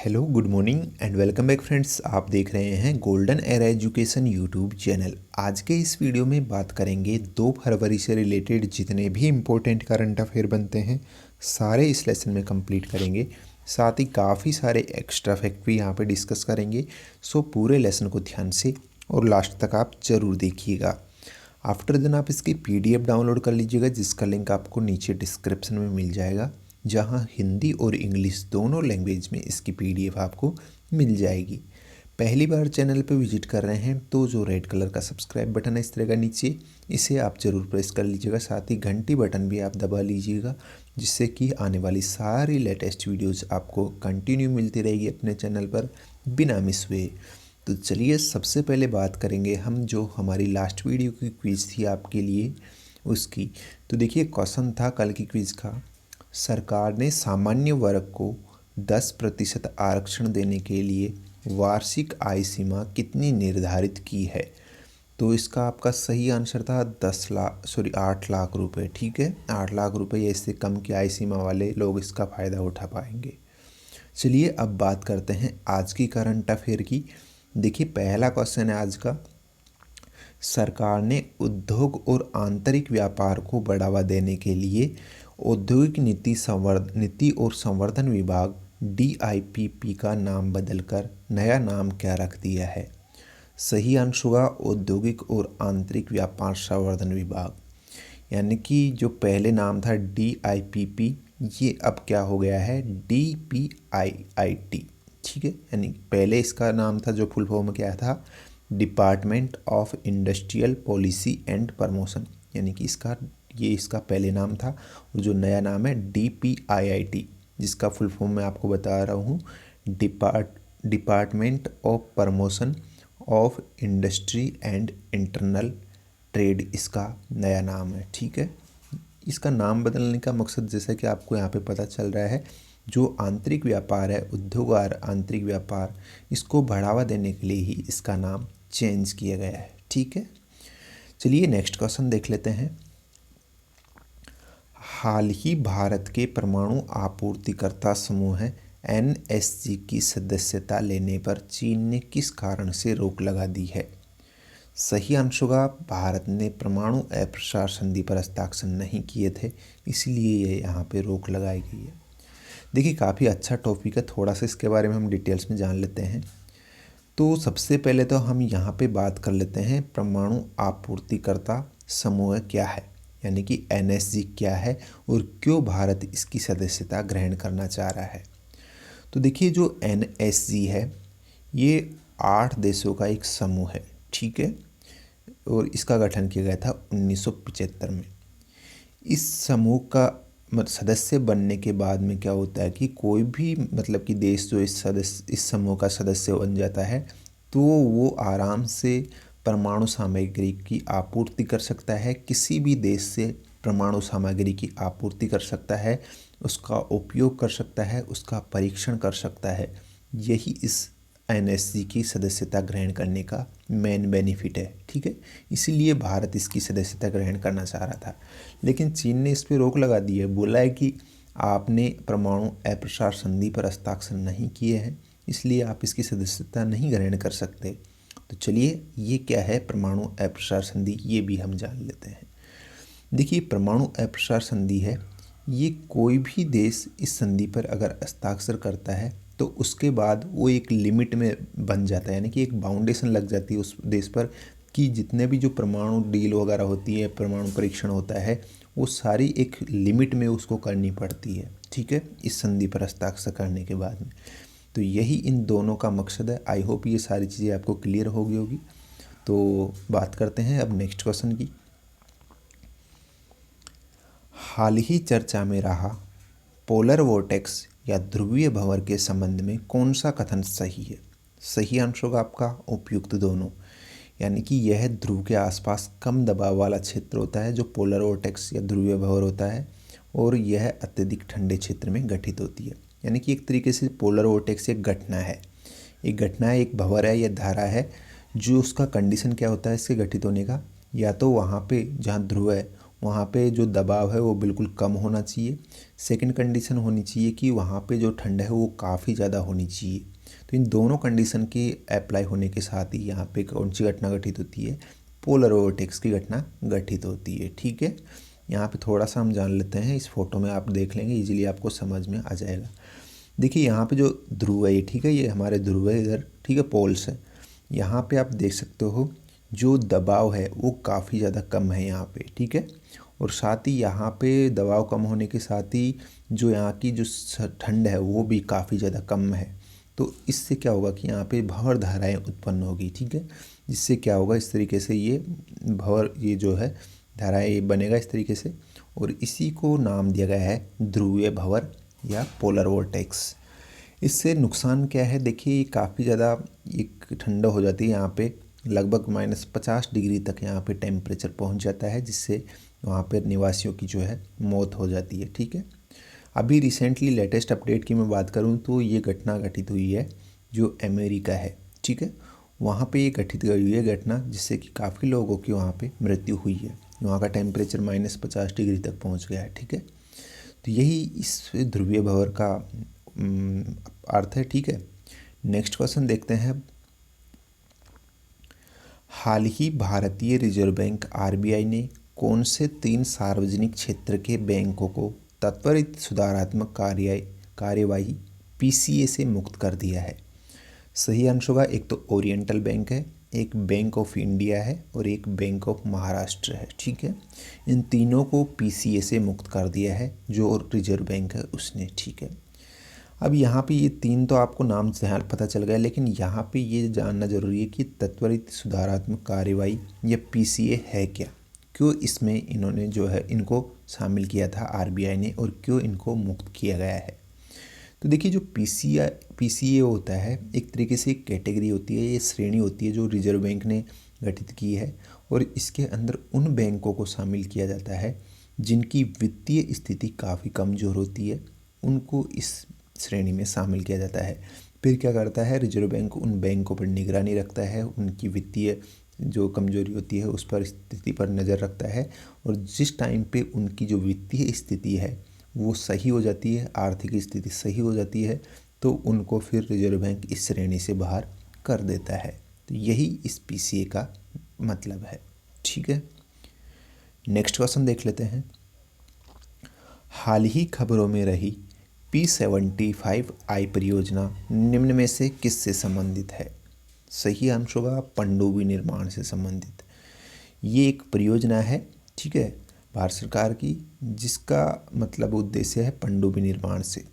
Hello good morning and welcome back friends. आप देख रहे हैं golden era education YouTube channel. आज के इस वीडियो में बात करेंगे 2 फरवरी से रिलेटेड जितने भी इम्पोर्टेंट करंट अफेयर बनते हैं सारे इस लेसन में कंप्लीट करेंगे। साथ ही काफ़ी सारे एक्स्ट्रा फैक्ट भी यहाँ पे डिस्कस करेंगे। सो पूरे लेसन को ध्यान से और लास्ट तक आप ज़रूर देखिएगा। आफ्टर देन आप इसकी PDF डाउनलोड कर लीजिएगा, जिसका लिंक आपको नीचे डिस्क्रिप्शन में मिल जाएगा, जहां हिंदी और इंग्लिश दोनों लैंग्वेज में इसकी PDF आपको मिल जाएगी। पहली बार चैनल पे विजिट कर रहे हैं तो जो रेड कलर का सब्सक्राइब बटन है इस तरह का नीचे, इसे आप ज़रूर प्रेस कर लीजिएगा। साथ ही घंटी बटन भी आप दबा लीजिएगा, जिससे कि आने वाली सारी लेटेस्ट वीडियोज़ आपको कंटिन्यू मिलती रहेगी अपने चैनल पर बिना मिस हुए। तो चलिए सबसे पहले बात करेंगे हम जो हमारी लास्ट वीडियो की क्विज़ थी आपके लिए उसकी। तो देखिए क्वेश्चन था कल की क्विज़ का, सरकार ने सामान्य वर्ग को 10% आरक्षण देने के लिए वार्षिक आय सीमा कितनी निर्धारित की है। तो इसका आपका सही आंसर था 8 लाख रुपए। ठीक है, 8 लाख रुपए या इससे कम की आय सीमा वाले लोग इसका फ़ायदा उठा पाएंगे। चलिए अब बात करते हैं आज की करंट अफेयर की। देखिए पहला क्वेश्चन है आज का, सरकार ने उद्योग और आंतरिक व्यापार को बढ़ावा देने के लिए औद्योगिक नीति और संवर्धन विभाग DIPP का नाम बदलकर नया नाम क्या रख दिया है। सही आंसर होगा औद्योगिक और आंतरिक व्यापार संवर्धन विभाग, यानी कि जो पहले नाम था DIPP, ये अब क्या हो गया है DPIIT। ठीक है, यानी पहले इसका नाम था जो फुल फॉर्म क्या था, department of industrial policy and promotion, यानी कि इसका पहले नाम था। और जो नया नाम है DPIIT, जिसका फुल फॉर्म मैं आपको बता रहा हूँ, department of promotion of industry and internal trade, इसका नया नाम है। ठीक है, इसका नाम बदलने का मकसद जैसा कि आपको यहाँ पे पता चल रहा है, जो आंतरिक व्यापार है, उद्योग और आंतरिक व्यापार, इसको बढ़ावा देने के लिए ही इसका नाम चेंज किया गया है। ठीक है, चलिए नेक्स्ट क्वेश्चन देख लेते हैं। हाल ही भारत के परमाणु आपूर्तिकर्ता समूह NSG की सदस्यता लेने पर चीन ने किस कारण से रोक लगा दी है। सही आंसर होगा भारत ने परमाणु अप्रसार संधि पर हस्ताक्षर नहीं किए थे, इसलिए ये यहाँ पे रोक लगाई गई है। देखिए काफ़ी अच्छा टॉपिक है, थोड़ा सा इसके बारे में हम डिटेल्स में जान लेते हैं। तो सबसे पहले तो हम यहाँ पे बात कर लेते हैं परमाणु आपूर्तिकर्ता समूह क्या है, यानी कि NSG क्या है और क्यों भारत इसकी सदस्यता ग्रहण करना चाह रहा है। तो देखिए जो NSG है ये 8 देशों का एक समूह है। ठीक है, और इसका गठन किया गया था 1975 में। इस समूह का सदस्य बनने के बाद में क्या होता है कि कोई भी मतलब कि देश जो इस समूह का सदस्य बन जाता है तो वो आराम से परमाणु सामग्री की आपूर्ति कर सकता है, किसी भी देश से परमाणु सामग्री की आपूर्ति कर सकता है, उसका उपयोग कर सकता है, उसका परीक्षण कर सकता है। यही इस NSG की सदस्यता ग्रहण करने का मेन बेनिफिट है। ठीक है, इसीलिए भारत इसकी सदस्यता ग्रहण करना चाह रहा था, लेकिन चीन ने इस पर रोक लगा दी है। बोला है कि आपने परमाणु अप्रसार संधि पर हस्ताक्षर नहीं किए हैं, इसलिए आप इसकी सदस्यता नहीं ग्रहण कर सकते। तो चलिए ये क्या है परमाणु अप्रसार संधि, ये भी हम जान लेते हैं। देखिए परमाणु अप्रसार संधि है, ये कोई भी देश इस संधि पर अगर हस्ताक्षर करता है तो उसके बाद वो एक लिमिट में बन जाता है, यानी कि एक बाउंडेशन लग जाती है उस देश पर कि जितने भी जो परमाणु डील वगैरह होती है, परमाणु परीक्षण होता है, वो सारी एक लिमिट में उसको करनी पड़ती है। ठीक है, इस संधि पर हस्ताक्षर करने के बाद में। तो यही इन दोनों का मकसद है। आई होप ये सारी चीज़ें आपको क्लियर हो गई होगी। तो बात करते हैं अब नेक्स्ट क्वेश्चन की। हाल ही चर्चा में रहा पोलर वोर्टेक्स या ध्रुवीय भंवर के संबंध में कौन सा कथन सही है। सही आंसर होगा आपका उपयुक्त दोनों, यानी कि यह ध्रुव के आसपास कम दबाव वाला क्षेत्र होता है जो पोलर वोर्टेक्स या ध्रुवीय भंवर होता है, और यह अत्यधिक ठंडे क्षेत्र में गठित होती है। यानी कि एक तरीके से पोलर वोर्टेक्स एक घटना है, एक भंवर है या धारा है, जो उसका कंडीशन क्या होता है इसके गठित होने का, या तो वहाँ पे जहाँ ध्रुव है वहाँ पे जो दबाव है वो बिल्कुल कम होना चाहिए। सेकंड कंडीशन होनी चाहिए कि वहाँ पे जो ठंड है वो काफ़ी ज़्यादा होनी चाहिए। तो इन दोनों कंडीशन के अप्लाई होने के साथ ही यहाँ पे कौन सी घटना घटित होती है, पोलर वोर्टेक्स की घटना घटित होती है। ठीक है, यहाँ पे थोड़ा सा हम जान लेते हैं, इस फोटो में आप देख लेंगे, इजीली आपको समझ में आ जाएगा। देखिए यहाँ पे जो ध्रुव है, ठीक है, ये हमारे ध्रुव है इधर, ठीक है, पोल्स है। यहाँ पे आप देख सकते हो जो दबाव है वो काफ़ी ज़्यादा कम है यहाँ पे, ठीक है। और साथ ही यहाँ पे दबाव कम होने के साथ ही जो यहाँ की जो ठंड है वो भी काफ़ी ज़्यादा कम है। तो इससे क्या होगा कि यहाँ पे भंवर धाराएं उत्पन्न होगी, ठीक है। जिससे क्या होगा, इस तरीके से ये भंवर, ये जो है धाराएं, ये बनेगा इस तरीके से, और इसी को नाम दिया गया है ध्रुवीय भंवर या पोलर वोर्टेक्स। इससे नुकसान क्या है, देखिए ये काफ़ी ज़्यादा एक ठंडा हो जाती है, यहाँ पे लगभग -50 डिग्री तक यहाँ पे टेम्परेचर पहुँच जाता है, जिससे वहाँ पे निवासियों की जो है मौत हो जाती है। ठीक है, अभी रिसेंटली लेटेस्ट अपडेट की मैं बात करूँ तो ये घटना घटित हुई है जो अमेरिका है, ठीक है, वहाँ पे ये घटित हुई है घटना, जिससे कि काफ़ी लोगों की वहाँ पे मृत्यु हुई है। वहाँ का टेम्परेचर -50 डिग्री तक पहुँच गया है। ठीक है, तो यही इस ध्रुवीय भंवर का अर्थ है। ठीक है, नेक्स्ट क्वेश्चन देखते हैं। हाल ही भारतीय रिजर्व बैंक आरबीआई ने कौन से 3 सार्वजनिक क्षेत्र के बैंकों को त्वरित सुधारात्मक कार्यवाही पीसीए से मुक्त कर दिया है? सही आंसर होगा, एक तो ओरिएंटल बैंक है, एक बैंक ऑफ इंडिया है और एक बैंक ऑफ महाराष्ट्र है। ठीक है, इन तीनों को पीसीए से मुक्त कर दिया है जो रिजर्व बैंक है उसने। ठीक है, अब यहाँ पे ये 3 तो आपको नाम से पता चल गया, लेकिन यहाँ पे ये जानना जरूरी है कि त्वरित सुधारात्मक कार्रवाई या पीसीए है क्या, क्यों इसमें इन्होंने जो है इनको शामिल किया था आरबीआई ने, और क्यों इनको मुक्त किया गया है। तो देखिए जो पीसीए होता है एक तरीके से एक कैटेगरी होती है, ये श्रेणी होती है जो रिजर्व बैंक ने गठित की है, और इसके अंदर उन बैंकों को शामिल किया जाता है जिनकी वित्तीय स्थिति काफ़ी कमज़ोर होती है, उनको इस श्रेणी में शामिल किया जाता है। फिर क्या करता है रिजर्व बैंक, उन बैंकों पर निगरानी रखता है, उनकी वित्तीय जो कमजोरी होती है उस पर स्थिति पर नज़र रखता है, और जिस टाइम पे उनकी जो वित्तीय स्थिति है वो सही हो जाती है, आर्थिक स्थिति सही हो जाती है, तो उनको फिर रिजर्व बैंक इस श्रेणी से बाहर कर देता है। तो यही इस पीसीए का मतलब है। ठीक है, नेक्स्ट क्वेश्चन देख लेते हैं। हाल ही खबरों में रही P75I परियोजना निम्न में से किससे संबंधित है? सही आंसर होगा पनडुब्बी निर्माण से संबंधित। ये एक परियोजना है, ठीक है, भारत सरकार की, जिसका मतलब उद्देश्य है पनडुब्बी निर्माण से।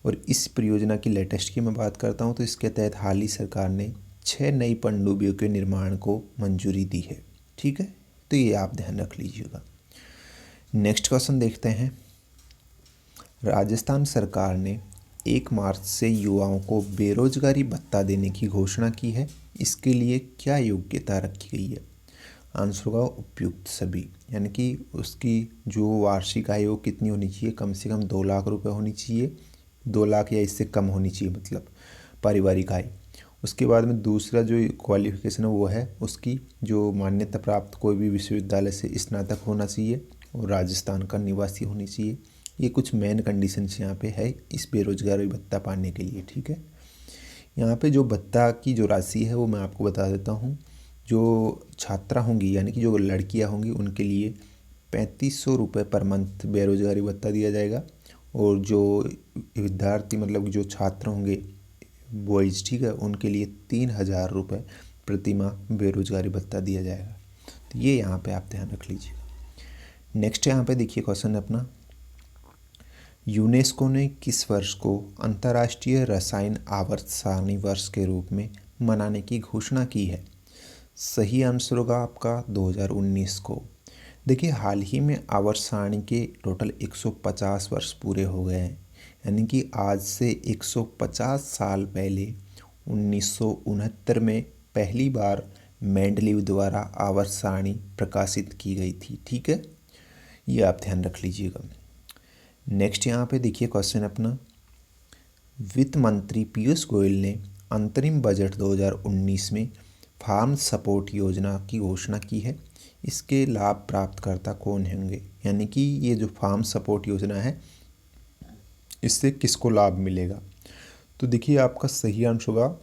और इस परियोजना की लेटेस्ट की मैं बात करता हूँ तो इसके तहत हाल ही सरकार ने 6 नई पनडुब्बियों के निर्माण को मंजूरी दी है। ठीक है, तो ये आप ध्यान रख लीजिएगा। नेक्स्ट क्वेश्चन देखते हैं। राजस्थान सरकार ने 1 मार्च से युवाओं को बेरोजगारी भत्ता देने की घोषणा की है। इसके लिए क्या योग्यता रखी गई है? आंसर होगा उपयुक्त सभी, यानी कि उसकी जो वार्षिक आय वो कितनी होनी चाहिए, कम से कम 2 लाख रुपए होनी चाहिए, 2 लाख या इससे कम होनी चाहिए, मतलब पारिवारिक आय। उसके बाद में दूसरा जो क्वालिफिकेशन है वो है उसकी जो मान्यता प्राप्त कोई भी विश्वविद्यालय से स्नातक होना चाहिए और राजस्थान का निवासी होनी चाहिए। ये कुछ मेन कंडीशंस यहाँ पे है इस बेरोजगारी भत्ता पाने के लिए। ठीक है, यहाँ पे जो भत्ता की जो राशि है वो मैं आपको बता देता हूँ। जो छात्रा होंगी यानी कि जो लड़कियाँ होंगी उनके लिए 3500 रुपये पर मंथ बेरोजगारी भत्ता दिया जाएगा, और जो विद्यार्थी मतलब जो छात्र होंगे बॉयज़, ठीक है, उनके लिए 3000 रुपये प्रति माह बेरोजगारी भत्ता दिया जाएगा। तो ये यहाँ पे आप ध्यान रख लीजिए। नेक्स्ट यहाँ पे देखिए क्वेश्चन अपना, यूनेस्को ने किस वर्ष को अंतर्राष्ट्रीय रसायन आवर्त सारणी वर्ष के रूप में मनाने की घोषणा की है? सही आंसर होगा आपका 2019 को। देखिए हाल ही में आवर्त सारणी के टोटल 150 वर्ष पूरे हो गए हैं, यानी कि आज से 150 साल पहले 1969 में पहली बार मेंडलीव द्वारा आवर्त सारणी प्रकाशित की गई थी। ठीक है, ये आप ध्यान रख लीजिएगा। नेक्स्ट यहाँ पे देखिए क्वेश्चन अपना, वित्त मंत्री पीयूष गोयल ने अंतरिम बजट 2019 में फार्म सपोर्ट योजना की घोषणा की है। इसके लाभ प्राप्तकर्ता कौन होंगे, यानी कि ये जो फार्म सपोर्ट योजना है इससे किसको लाभ मिलेगा। तो देखिए आपका सही आंसर होगा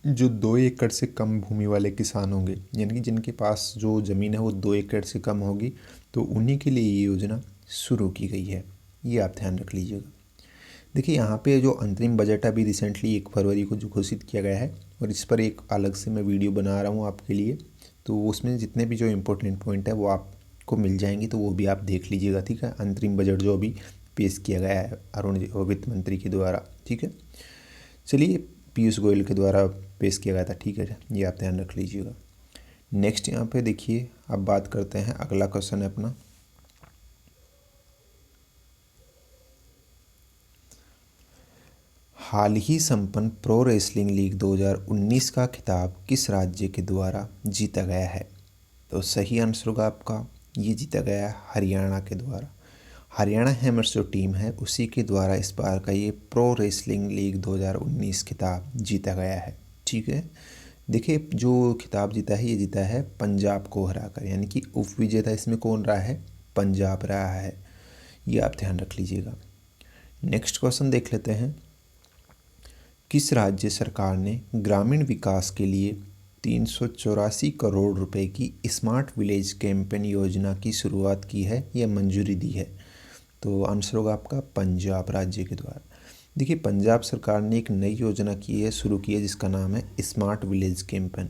जो 2 एकड़ से कम भूमि वाले किसान होंगे, यानी कि जिनके पास जो ज़मीन है वो 2 एकड़ से कम होगी, तो उन्हीं के लिए ये योजना शुरू की गई है। ये आप ध्यान रख लीजिएगा। देखिए यहाँ पे जो अंतरिम बजट अभी रिसेंटली 1 फरवरी को जो घोषित किया गया है, और इस पर एक अलग से मैं वीडियो बना रहा हूँ आपके लिए, तो उसमें जितने भी जो इम्पोर्टेंट पॉइंट है वो आपको मिल जाएंगे, तो वो भी आप देख लीजिएगा। ठीक है, अंतरिम बजट जो अभी पेश किया गया है अरुण वित्त मंत्री के द्वारा। ठीक है, चलिए पीयूष गोयल के द्वारा पेश किया गया था। ठीक है, ये आप ध्यान रख लीजिएगा। नेक्स्ट यहाँ पे देखिए, अब बात करते हैं, अगला क्वेश्चन है अपना, हाल ही संपन्न प्रो रेसलिंग लीग 2019 का खिताब किस राज्य के द्वारा जीता गया है। तो सही आंसर होगा आपका, ये जीता गया है हरियाणा के द्वारा। हरियाणा हैमर्स जो टीम है उसी के द्वारा इस बार का ये प्रो रेसलिंग लीग 2019 खिताब जीता गया है। ठीक है, देखिए जो खिताब जीता है ये जीता है पंजाब को हराकर, यानी कि उप विजेता इसमें कौन रहा है, पंजाब रहा है। ये आप ध्यान रख लीजिएगा। नेक्स्ट क्वेश्चन देख लेते हैं, किस राज्य सरकार ने ग्रामीण विकास के लिए 384 करोड़ रुपए की स्मार्ट विलेज कैंपेन योजना की शुरुआत की है या मंजूरी दी है। तो आंसर होगा आपका पंजाब राज्य के द्वारा। देखिए पंजाब सरकार ने एक नई योजना की है, शुरू की है, जिसका नाम है स्मार्ट विलेज कैंपेन।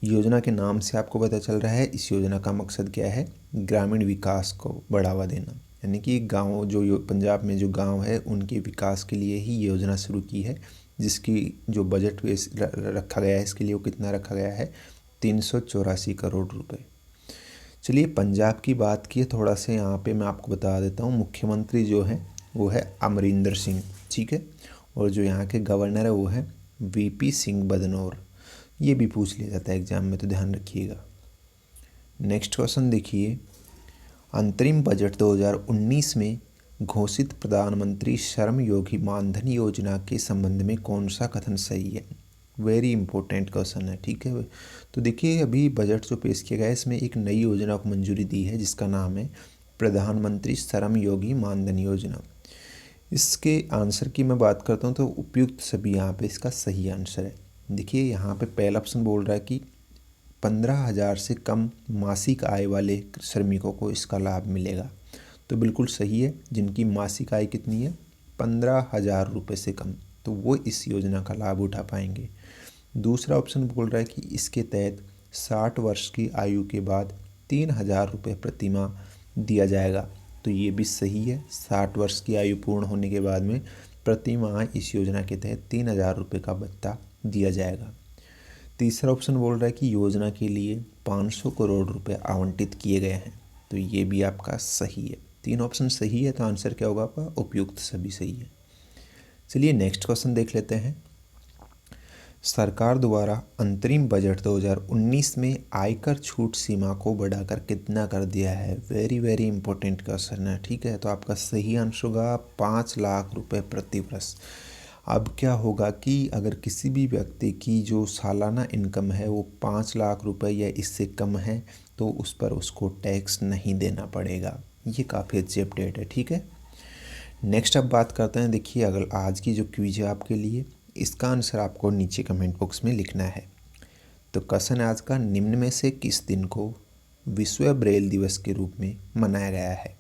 योजना के नाम से आपको पता चल रहा है इस योजना का मकसद क्या है, ग्रामीण विकास को बढ़ावा देना, यानी कि गाँव जो पंजाब में जो गाँव है उनके विकास के लिए ही योजना शुरू की है, जिसकी जो बजट रखा गया है इसके लिए वो कितना रखा गया है, 384 करोड़ रुपए। चलिए पंजाब की बात की, थोड़ा सा यहाँ पे मैं आपको बता देता हूँ, मुख्यमंत्री जो है वो है अमरिंदर सिंह। ठीक है, और जो यहाँ के गवर्नर है वो है वीपी सिंह बदनौर। ये भी पूछ लिया जाता है एग्जाम में, तो ध्यान रखिएगा। नेक्स्ट क्वेश्चन देखिए, अंतरिम बजट 2019 में घोषित प्रधानमंत्री श्रम योगी मानधन योजना के संबंध में कौन सा कथन सही है। वेरी इंपॉर्टेंट क्वेश्चन है। ठीक है, तो देखिए अभी बजट जो पेश किया गया है इसमें एक नई योजना को मंजूरी दी है जिसका नाम है प्रधानमंत्री श्रम योगी मानधन योजना। इसके आंसर की मैं बात करता हूँ तो उपयुक्त सभी यहाँ पे इसका सही आंसर है। देखिए यहाँ पे पहला ऑप्शन बोल रहा है कि 15,000 से कम मासिक आय वाले श्रमिकों को इसका लाभ मिलेगा, तो बिल्कुल सही है। जिनकी मासिक आय कितनी है, 15,000 रुपये से कम, तो वो इस योजना का लाभ उठा पाएंगे। दूसरा ऑप्शन बोल रहा है कि इसके तहत 60 वर्ष की आयु के बाद 3,000 रुपये प्रति माह दिया जाएगा, तो ये भी सही है। 60 वर्ष की आयु पूर्ण होने के बाद में प्रति माह इस योजना के तहत 3,000 रुपये का भत्ता दिया जाएगा। तीसरा ऑप्शन बोल रहा है कि योजना के लिए 500 करोड़ रुपए आवंटित किए गए हैं, तो ये भी आपका सही है। 3 ऑप्शन सही है, तो आंसर क्या होगा आपका, उपयुक्त सभी सही है। चलिए नेक्स्ट क्वेश्चन देख लेते हैं, सरकार द्वारा अंतरिम बजट 2019 में आयकर छूट सीमा को बढ़ाकर कितना कर दिया है। वेरी वेरी इंपॉर्टेंट क्वेश्चन है। ठीक है, तो आपका सही आंसर होगा 5 लाख रुपए प्रति वर्ष। अब क्या होगा कि अगर किसी भी व्यक्ति की जो सालाना इनकम है वो 5 लाख रुपए या इससे कम है तो उस पर उसको टैक्स नहीं देना पड़ेगा। ये काफ़ी अच्छी अपडेट है। ठीक है, नेक्स्ट अब बात करते हैं, देखिए अगर आज की जो क्विज है आपके लिए, इसका आंसर आपको नीचे कमेंट बॉक्स में लिखना है। तो क्वेश्चन आज का, निम्न में से किस दिन को विश्व ब्रेल दिवस के रूप में मनाया गया है।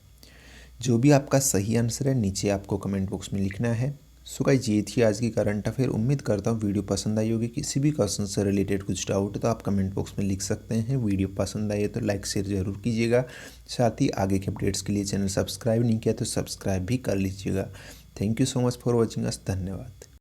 जो भी आपका सही आंसर है नीचे आपको कमेंट बॉक्स में लिखना है। सो गाइस ये थी आज की करंट अफेयर। उम्मीद करता हूँ वीडियो पसंद आई होगी। किसी भी क्वेश्चन से रिलेटेड कुछ डाउट है तो आप कमेंट बॉक्स में लिख सकते हैं। वीडियो पसंद आई है तो लाइक शेयर जरूर कीजिएगा। साथ ही आगे के अपडेट्स के लिए चैनल सब्सक्राइब नहीं किया तो सब्सक्राइब भी कर लीजिएगा। Thank you so much for watching us. धन्यवाद।